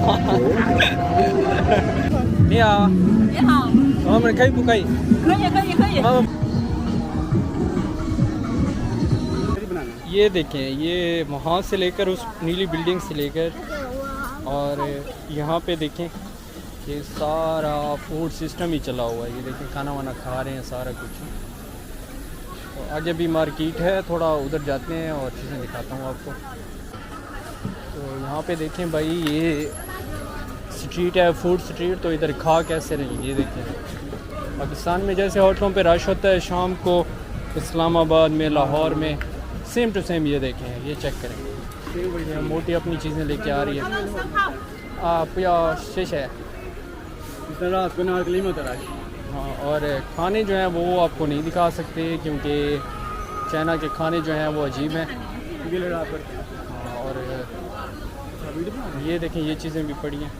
你好，你好，我们可以不可以？可以。ये देखें, ये वहाँ से लेकर उस नीली बिल्डिंग से लेकर और यहाँ पे देखें, ये सारा फूड सिस्टम ही चला हुआ है। ये देखें, खाना वाना खा रहे हैं सारा कुछ। तो आगे भी मार्केट है, थोड़ा उधर जाते हैं और चीज़ें दिखाता हूँ आपको। तो यहाँ पे देखें भाई, ये स्ट्रीट है, फूड स्ट्रीट। तो इधर खा कैसे रही, ये देखें। पाकिस्तान में जैसे होटलों पे रश होता है शाम को, इस्लामाबाद में, लाहौर में सेम टू सेम ये देखें, ये चेक करें। मोटी अपनी चीज़ें लेके आ रही है। आप या शीश है रात को नाल कलीम होता है। हाँ, और खाने जो हैं वो आपको नहीं दिखा सकते क्योंकि चाइना के खाने जो हैं वो अजीब हैं। हाँ, और ये देखें, ये चीज़ें भी पड़ी हैं।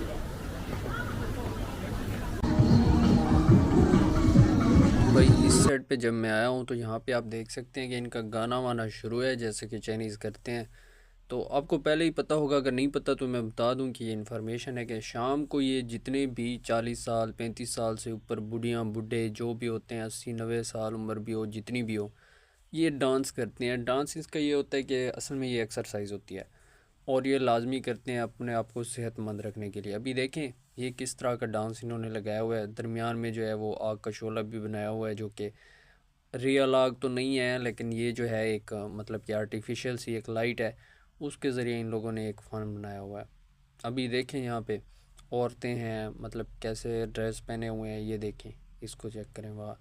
भाई इस साइड पे जब मैं आया हूँ तो यहाँ पे आप देख सकते हैं कि इनका गाना वाना शुरू है, जैसे कि चाइनीज़ करते हैं। तो आपको पहले ही पता होगा, अगर नहीं पता तो मैं बता दूं कि ये इन्फॉर्मेशन है कि शाम को ये जितने भी 40 साल 35 साल से ऊपर बुढ़ियाँ बुढ़े जो भी होते हैं, 80-90 साल उम्र भी हो, जितनी भी हो, ये डांस करते हैं। डांस इसका ये होता है कि असल में ये एक्सरसाइज होती है और ये लाजमी करते हैं अपने आप को सेहतमंद रखने के लिए। अभी देखें ये किस तरह का डांस इन्होंने लगाया हुआ है। दरमियान में जो है वो आग का शोला भी बनाया हुआ है, जो कि रियल आग तो नहीं है, लेकिन ये जो है एक मतलब कि आर्टिफिशियल सी एक लाइट है, उसके ज़रिए इन लोगों ने एक फ़न बनाया हुआ है। अभी देखें यहाँ पे औरतें हैं, मतलब कैसे ड्रेस पहने हुए हैं, ये देखें, इसको चेक करें। वाह,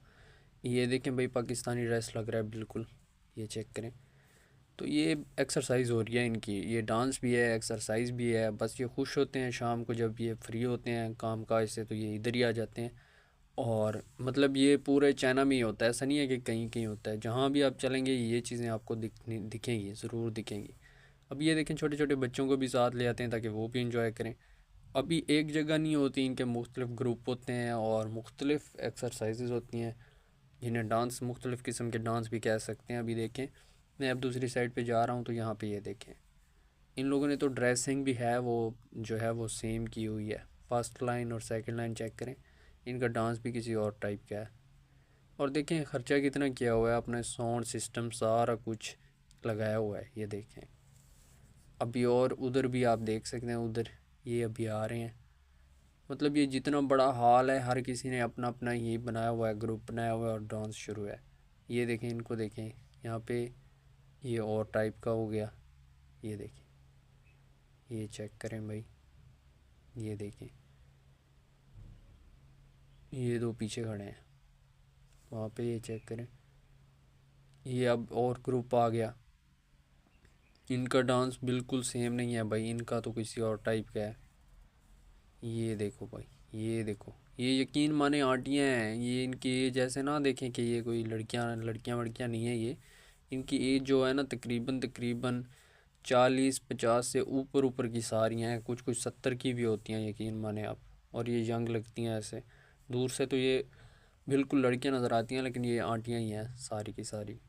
ये देखें भाई, पाकिस्तानी ड्रेस लग रहा है बिल्कुल, ये चेक करें। तो ये एक्सरसाइज हो रही है इनकी, ये डांस भी है, एक्सरसाइज भी है। बस ये खुश होते हैं शाम को जब ये फ्री होते हैं काम काज से, तो ये इधर ही आ जाते हैं। और मतलब ये पूरे चाइना में ही होता है, ऐसा नहीं है कि कहीं कहीं होता है। जहाँ भी आप चलेंगे ये चीज़ें आपको दिखेंगी, ज़रूर दिखेंगी। अब ये देखें, छोटे छोटे बच्चों को भी साथ ले आते हैं ताकि वो भी इंजॉय करें। अभी एक जगह नहीं होती, इनके मुख्तलिफ़ ग्रुप होते हैं और मुख्तलिफ़ एक्सरसाइजेज़ होती हैं, जिन्हें डांस, मुख्तलिफ़ किस्म के डांस भी कह सकते हैं। अभी देखें, मैं अब दूसरी साइड पे जा रहा हूँ तो यहाँ पे ये देखें, इन लोगों ने तो ड्रेसिंग भी है वो जो है वो सेम की हुई है। फर्स्ट लाइन और सेकंड लाइन चेक करें, इनका डांस भी किसी और टाइप का है। और देखें ख़र्चा कितना किया हुआ है, अपने साउंड सिस्टम सारा कुछ लगाया हुआ है, ये देखें। अभी और उधर भी आप देख सकते हैं, उधर ये अभी आ रहे हैं। मतलब ये जितना बड़ा हॉल है, हर किसी ने अपना अपना ये बनाया हुआ है, ग्रुप बनाया हुआ है और डांस शुरू है। ये देखें, इनको देखें, यहाँ पे ये और टाइप का हो गया, ये देखें, ये चेक करें भाई, ये देखें, ये दो पीछे खड़े हैं वहाँ पे, ये चेक करें। ये अब और ग्रुप आ गया, इनका डांस बिल्कुल सेम नहीं है भाई, इनका तो किसी और टाइप का है। ये देखो भाई, ये देखो, ये यकीन माने आंटियाँ हैं, ये इनकी एज ऐसे ना देखें कि ये कोई लड़कियाँ वड़कियाँ नहीं है। ये इनकी एज जो है ना तकरीबन 40-50 से ऊपर ऊपर की सारी हैं, कुछ कुछ 70 की भी होती हैं, यकीन माने आप। और ये यंग लगती हैं ऐसे, दूर से तो ये बिल्कुल लड़कियां नज़र आती हैं, लेकिन ये आंटियां ही हैं सारी की सारी।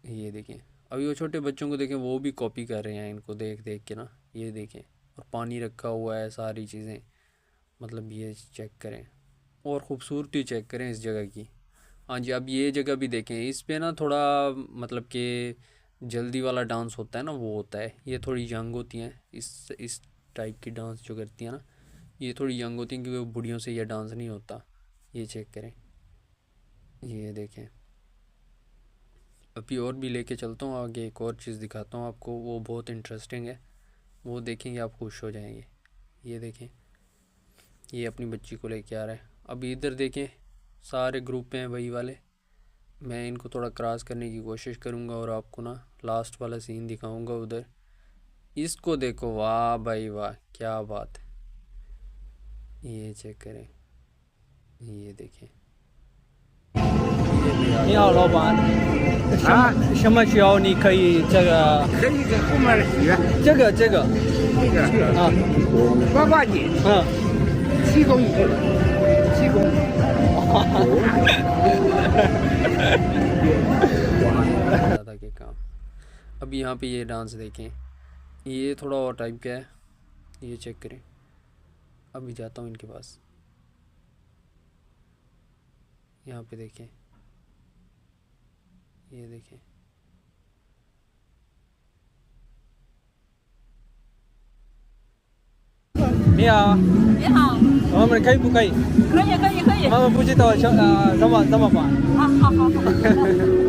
ये देखें, अभी वो छोटे बच्चों को देखें, वो भी कॉपी कर रहे हैं इनको देख देख के ना, ये देखें। और पानी रखा हुआ है, सारी चीज़ें, मतलब ये चेक करें और ख़ूबसूरती चेक करें इस जगह की। हाँ जी, अब ये जगह भी देखें, इस पे ना थोड़ा मतलब कि जल्दी वाला डांस होता है ना, वो होता है। ये थोड़ी यंग होती हैं, इस टाइप की डांस जो करती हैं ना, ये थोड़ी यंग होती हैं क्योंकि वो बुढ़ियों से ये डांस नहीं होता। ये चेक करें, ये देखें। अभी और भी लेके चलता हूँ आगे, एक और चीज़ दिखाता हूँ आपको, वो बहुत इंटरेस्टिंग है, वो देखेंगे आप खुश हो जाएंगे। ये देखें, ये अपनी बच्ची को लेके आ रहा है। अभी इधर देखें, सारे ग्रुप हैं वही वाले। मैं इनको थोड़ा क्रॉस करने की कोशिश करूँगा और आपको ना लास्ट वाला सीन दिखाऊँगा उधर। इसको देखो, वाह भाई वाह, क्या बात है। ये चेक करें, ये देखें। 你好，老板。什么需要你可以这个？可以在后面学这个啊8块钱，7公一个，7公。ज़्यादा के काम। अब यहाँ पे ये डांस देखें, ये थोड़ा और टाइप का है, ये चेक करें। अभी जाता हूँ इनके पास। यहाँ पे देखें, ये देखें,你好，你好，我们可以不可以？可以可以可以，妈妈不知道怎么办？好好好好。